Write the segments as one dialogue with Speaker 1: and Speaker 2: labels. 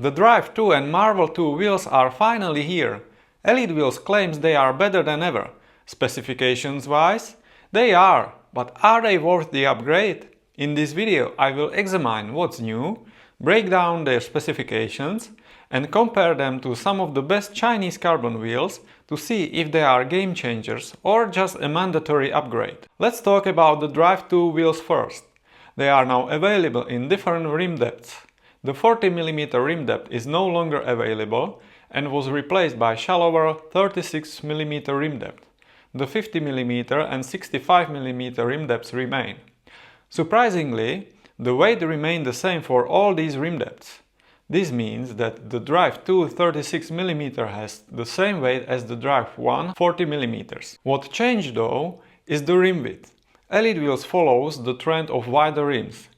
Speaker 1: The Drive 2 and Marvel 2 wheels are finally here. Elitewheels claims they are better than ever. Specifications wise, they are, but are they worth the upgrade? In this video I will examine what's new, break down their specifications and compare them to some of the best Chinese carbon wheels to see if they are game changers or just a mandatory upgrade. Let's talk about the Drive 2 wheels first. They are now available in different rim depths. The 40mm rim depth is no longer available and was replaced by shallower 36mm rim depth. The 50mm and 65mm rim depths remain. Surprisingly, the weight remained the same for all these rim depths. This means that the Drive 2 36mm has the same weight as the Drive 1 40mm. What changed though is the rim width. Elitewheels follows the trend of wider rims.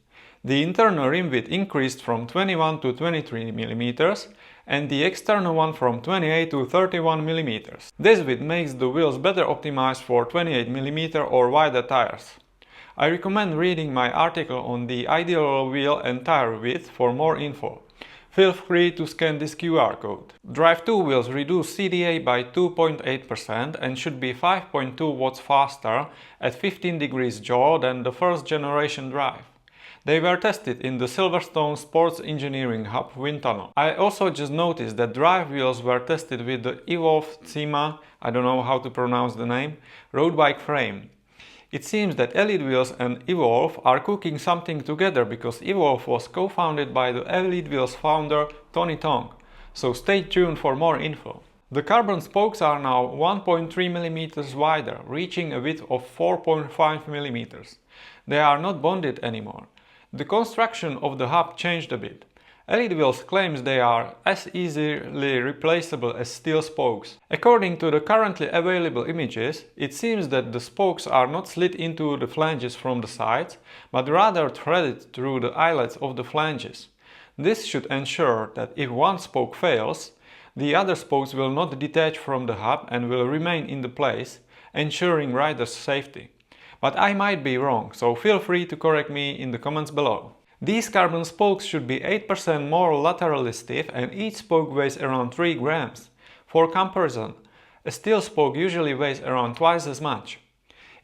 Speaker 1: The internal rim width increased from 21 to 23mm and the external one from 28 to 31mm. This width makes the wheels better optimized for 28mm or wider tires. I recommend reading my article on the ideal wheel and tire width for more info. Feel free to scan this QR code. Drive 2 wheels reduce CDA by 2.8% and should be 5.2 watts faster at 15 degrees yaw than the first generation Drive. They were tested in the Silverstone Sports Engineering Hub wind tunnel. I also just noticed that Drive wheels were tested with the Evolve Cima, I don't know how to pronounce the name, road bike frame. It seems that Elitewheels and Evolve are cooking something together because Evolve was co-founded by the Elitewheels founder Tony Tong, so stay tuned for more info. The carbon spokes are now 1.3mm wider, reaching a width of 4.5mm. They are not bonded anymore. The construction of the hub changed a bit. Elitewheels claims they are as easily replaceable as steel spokes. According to the currently available images, it seems that the spokes are not slid into the flanges from the sides, but rather threaded through the eyelets of the flanges. This should ensure that if one spoke fails, the other spokes will not detach from the hub and will remain in the place, ensuring riders' safety. But I might be wrong, so feel free to correct me in the comments below. These carbon spokes should be 8% more laterally stiff and each spoke weighs around 3 grams. For comparison, a steel spoke usually weighs around twice as much.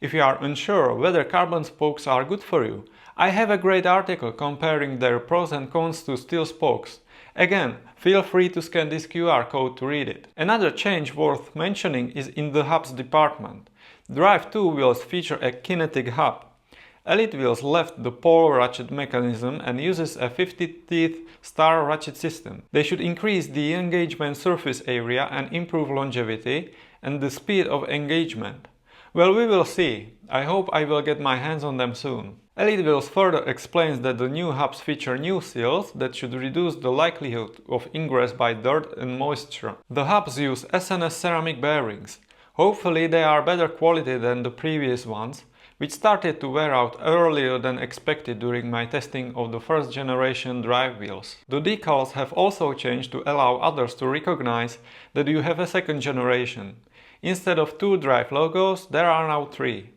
Speaker 1: If you are unsure whether carbon spokes are good for you, I have a great article comparing their pros and cons to steel spokes. Again, feel free to scan this QR code to read it. Another change worth mentioning is in the hubs department. Drive 2 wheels feature a kinetic hub. Elitewheels left the pole ratchet mechanism and uses a 50-teeth star ratchet system. They should increase the engagement surface area and improve longevity and the speed of engagement. Well, we will see. I hope I will get my hands on them soon. Elitewheels further explains that the new hubs feature new seals that should reduce the likelihood of ingress by dirt and moisture. The hubs use SNS ceramic bearings. Hopefully they are better quality than the previous ones, which started to wear out earlier than expected during my testing of the first generation Drive wheels. The decals have also changed to allow others to recognize that you have a second generation. Instead of 2 Drive logos, there are now 3.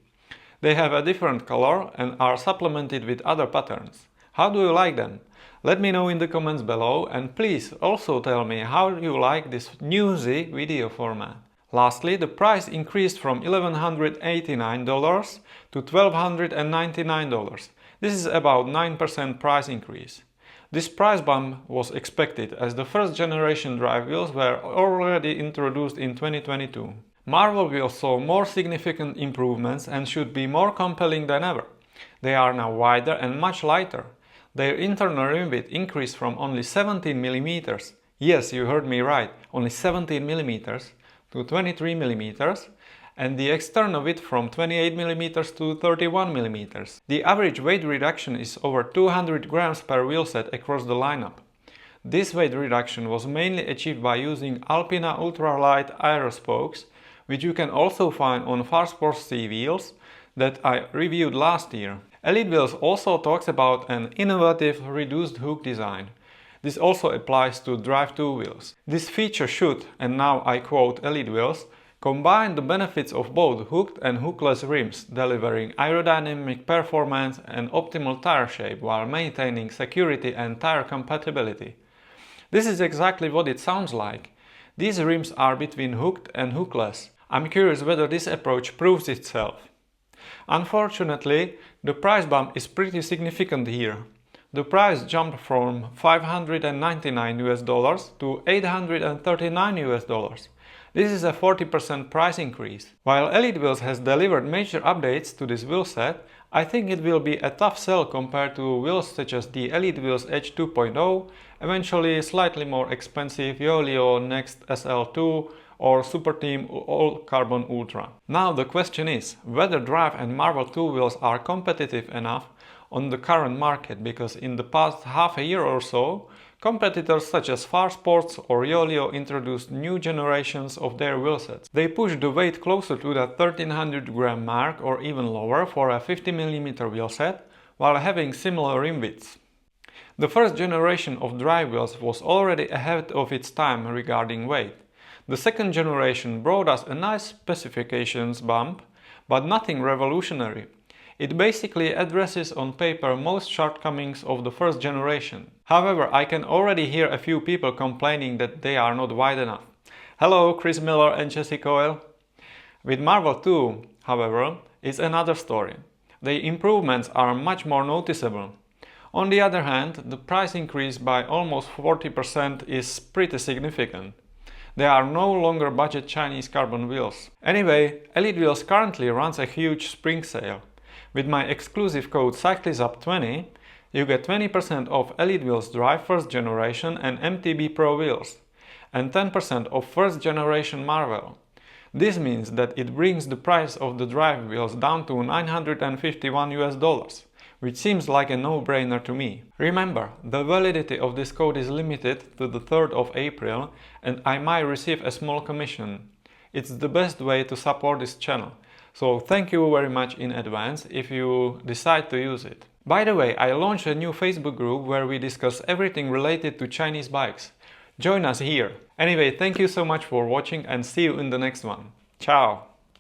Speaker 1: They have a different color and are supplemented with other patterns. How do you like them? Let me know in the comments below, and please also tell me how you like this newsy video format. Lastly, the price increased from $1,189 to $1,299. This is about 9% price increase. This price bump was expected as the first generation Drive wheels were already introduced in 2022. Marvel wheels saw more significant improvements and should be more compelling than ever. They are now wider and much lighter. Their internal rim width increased from only 17mm, yes, you heard me right, only 17mm, to 23mm, and the external width from 28mm to 31mm. The average weight reduction is over 200 grams per wheelset across the lineup. This weight reduction was mainly achieved by using Alpina ultralight aero spokes, which you can also find on Farsport C wheels that I reviewed last year. Elitewheels also talks about an innovative reduced hook design. This also applies to Drive 2 wheels. This feature should, and now I quote Elitewheels, combine the benefits of both hooked and hookless rims, delivering aerodynamic performance and optimal tire shape while maintaining security and tire compatibility. This is exactly what it sounds like. These rims are between hooked and hookless. I'm curious whether this approach proves itself. Unfortunately, the price bump is pretty significant here. The price jumped from $599 to $839. This is a 40% price increase. While Elitewheels has delivered major updates to this wheel set, I think it will be a tough sell compared to wheels such as the Elitewheels Edge 2.0, eventually slightly more expensive Yoleo Next SL2 or Super Team All Carbon Ultra. Now the question is whether Drive and Marvel 2 wheels are competitive enough on the current market, because in the past half a year or so, competitors such as Far Sports or Yoleo introduced new generations of their wheelsets. They pushed the weight closer to the 1300 gram mark or even lower for a 50 mm wheelset, while having similar rim widths. The first generation of Drive wheels was already ahead of its time regarding weight. The second generation brought us a nice specifications bump, but nothing revolutionary. It basically addresses on paper most shortcomings of the first generation. However, I can already hear a few people complaining that they are not wide enough. Hello, Chris Miller and Jesse Coyle. With Marvel 2, however, it's another story. The improvements are much more noticeable. On the other hand, the price increase by almost 40% is pretty significant. They are no longer budget Chinese carbon wheels. Anyway, Elitewheels currently runs a huge spring sale. With my exclusive code Cyclists Hub 20, you get 20% off Elitewheels Drive first generation and MTB Pro wheels, and 10% off first generation Marvel. This means that it brings the price of the Drive wheels down to $951, which seems like a no-brainer to me. Remember, the validity of this code is limited to the 3rd of April, and I might receive a small commission. It's the best way to support this channel. So thank you very much in advance if you decide to use it. By the way, I launched a new Facebook group where we discuss everything related to Chinese bikes. Join us here. Anyway, thank you so much for watching and see you in the next one. Ciao!